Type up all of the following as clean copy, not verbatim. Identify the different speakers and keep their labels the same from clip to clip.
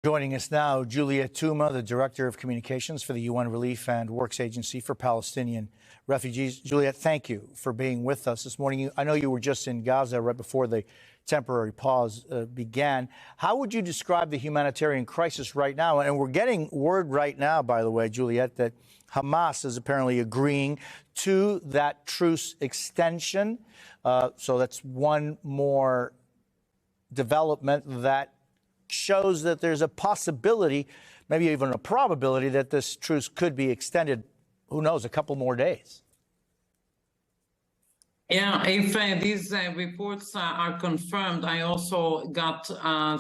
Speaker 1: Joining us now, Juliet Touma, the Director of Communications for the UN Relief and Works Agency for Palestinian Refugees. Juliet, thank you for being with us this morning. I know you were just in Gaza right before the temporary pause began. How would you describe the humanitarian crisis right now? And we're getting word right now, by the way, Juliet, that Hamas is apparently agreeing to that truce extension. So that's one more development that shows that there's a possibility, maybe even a probability, that this truce could be extended, who knows, a couple more days.
Speaker 2: Yeah, if these reports are confirmed, I also got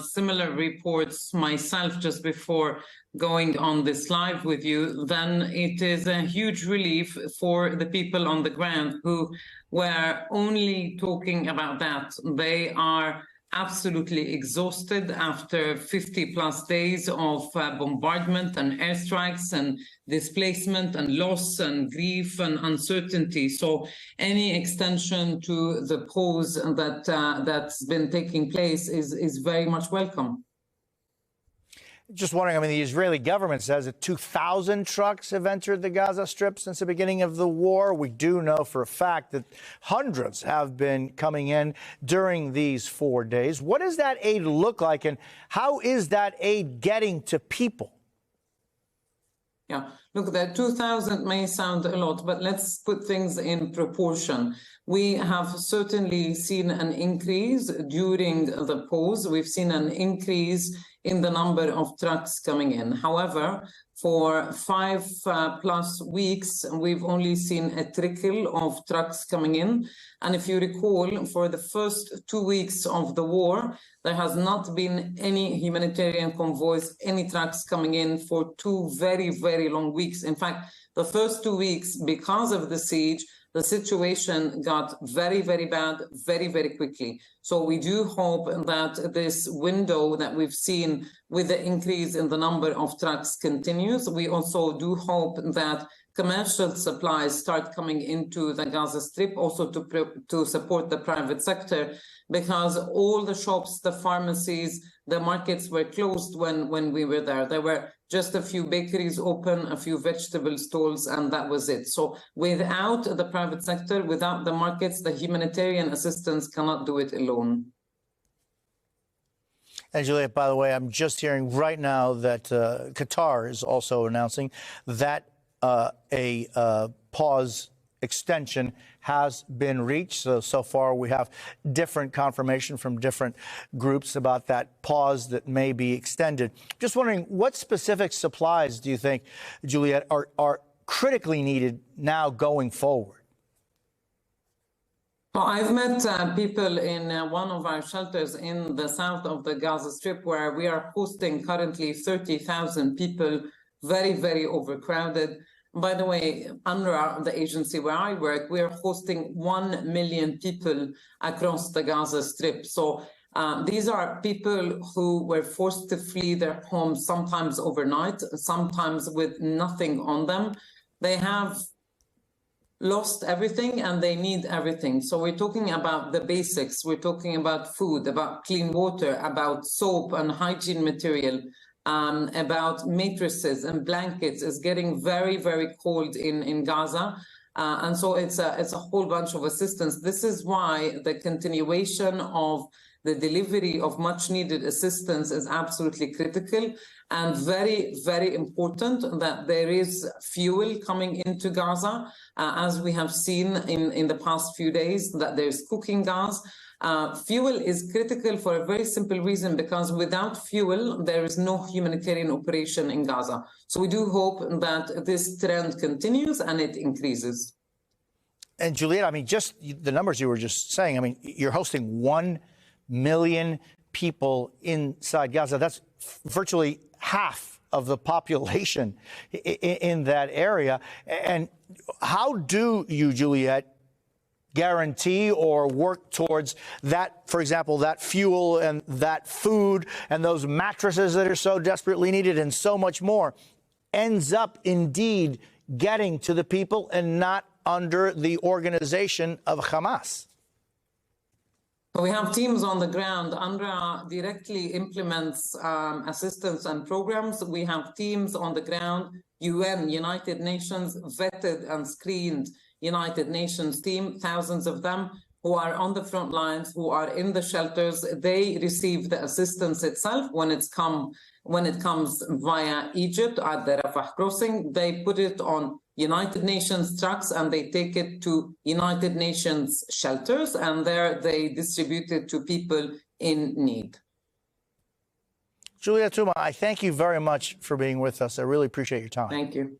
Speaker 2: similar reports myself just before going on this live with you, then it is a huge relief for the people on the ground who were only talking about that. They are absolutely exhausted after 50+ days of bombardment and airstrikes and displacement and loss and grief and uncertainty. So any extension to the pause that's been taking place is very much welcome.
Speaker 1: Just wondering, I mean, the Israeli government says that 2,000 trucks have entered the Gaza Strip since the beginning of the war. We do know for a fact that hundreds have been coming in during these 4 days. What does that aid look like, and how is that aid getting to people?
Speaker 2: Yeah, look, the 2,000 may sound a lot, but let's put things in proportion. We have certainly seen an increase during the pause. We've seen an increase in the number of trucks coming in. However, for 5+ weeks, we've only seen a trickle of trucks coming in. And if you recall, for the first 2 weeks of the war, there has not been any humanitarian convoys, any trucks coming in for 2 very, very long weeks. In fact, the first 2 weeks, because of the siege, the situation got very, very bad very, very quickly. So we do hope that this window that we've seen with the increase in the number of trucks continues. We also do hope that commercial supplies start coming into the Gaza Strip, also to support the private sector, because all the shops, the pharmacies, the markets were closed when we were there. There were just a few bakeries open, a few vegetable stalls, and that was it. So without the private sector, without the markets, the humanitarian assistance cannot do it alone.
Speaker 1: And Juliet, by the way, I'm just hearing right now that Qatar is also announcing that a pause extension has been reached. So far, we have different confirmation from different groups about that pause that may be extended. Just wondering, what specific supplies do you think, Juliet, are critically needed now going forward?
Speaker 2: Well, I've met people in one of our shelters in the south of the Gaza Strip, where we are hosting currently 30,000 people, very, very overcrowded. By the way, UNRWA, the agency where I work, we are hosting 1 million people across the Gaza Strip. So these are people who were forced to flee their homes, sometimes overnight, sometimes with nothing on them. They have lost everything and they need everything. So we're talking about the basics. We're talking about food, about clean water, about soap and hygiene material, about mattresses and blankets. Is getting very, very cold in Gaza. And so it's a whole bunch of assistance. This is why the continuation of the delivery of much needed assistance is absolutely critical, and very, very important that there is fuel coming into Gaza, as we have seen in the past few days, that there's cooking gas. Fuel is critical for a very simple reason, because without fuel, there is no humanitarian operation in Gaza. So we do hope that this trend continues and it increases.
Speaker 1: And Juliet, I mean, just the numbers you were just saying, I mean, you're hosting 1 million people inside Gaza. That's virtually half of the population in that area. And how do you, Juliet, guarantee or work towards that, for example, that fuel and that food and those mattresses that are so desperately needed and so much more ends up indeed getting to the people and not under the organization of Hamas?
Speaker 2: We have teams on the ground. UNRWA directly implements assistance and programs. We have teams on the ground, UN, United Nations, vetted and screened United Nations team, thousands of them, who are on the front lines, who are in the shelters. They receive the assistance itself when it comes via Egypt at the Rafah crossing. They put it on United Nations trucks and they take it to United Nations shelters, and there they distribute it to people in need.
Speaker 1: Juliet Touma, I thank you very much for being with us. I really appreciate your time.
Speaker 2: Thank you.